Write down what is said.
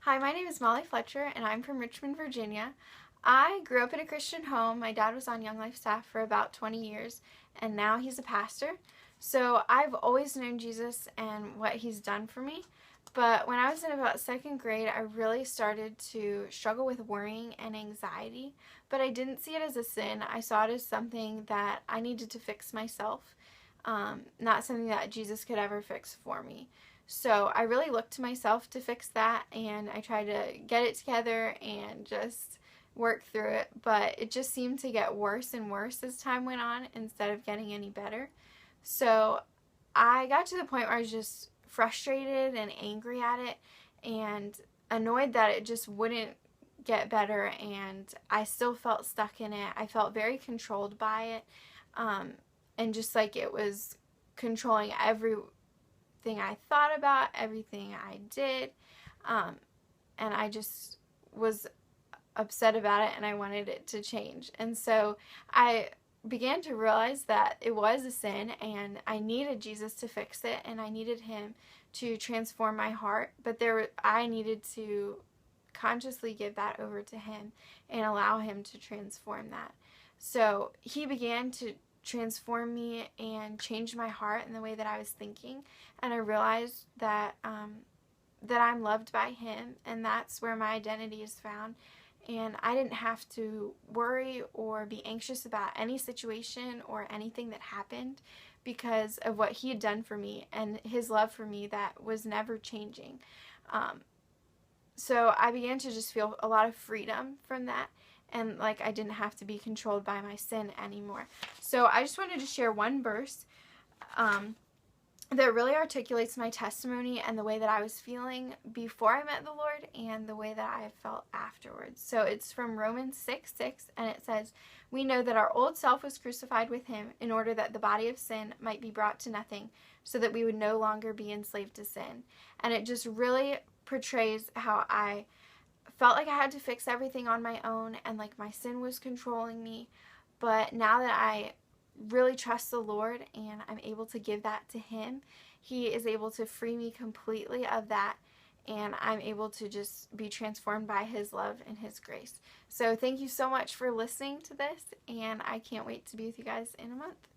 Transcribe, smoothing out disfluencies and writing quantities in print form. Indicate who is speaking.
Speaker 1: Hi, my name is Molly Fletcher, and I'm from Richmond, Virginia. I grew up in a Christian home. My dad was on Young Life staff for about 20 years, and now he's a pastor. So I've always known Jesus and what he's done for me. But when I was in about second grade, I really started to struggle with worrying and anxiety. But I didn't see it as a sin. I saw it as something that I needed to fix myself, not something that Jesus could ever fix for me. So I really looked to myself to fix that, and I tried to get it together and just work through it. But it just seemed to get worse and worse as time went on instead of getting any better. So I got to the point where I was just frustrated and angry at it and annoyed that it just wouldn't get better, and I still felt stuck in it. I felt very controlled by it, and just like it was controlling everything I thought about, everything I did, and I just was upset about it and I wanted it to change. And so I began to realize that it was a sin and I needed Jesus to fix it, and I needed him to transform my heart, but I needed to consciously give that over to him and allow him to transform that. So he began to transform me and change my heart and the way that I was thinking, and I realized that that I'm loved by him, and that's where my identity is found. And I didn't have to worry or be anxious about any situation or anything that happened because of what he had done for me and his love for me that was never changing. So I began to just feel a lot of freedom from that, and like I didn't have to be controlled by my sin anymore. So I just wanted to share one verse that really articulates my testimony and the way that I was feeling before I met the Lord and the way that I felt afterwards. So it's from Romans 6:6, and it says, "We know that our old self was crucified with him in order that the body of sin might be brought to nothing, so that we would no longer be enslaved to sin." And it just really portrays how I felt like I had to fix everything on my own and like my sin was controlling me. But now that I really trust the Lord and I'm able to give that to him, he is able to free me completely of that, and I'm able to just be transformed by his love and his grace. So thank you so much for listening to this, and I can't wait to be with you guys in a month.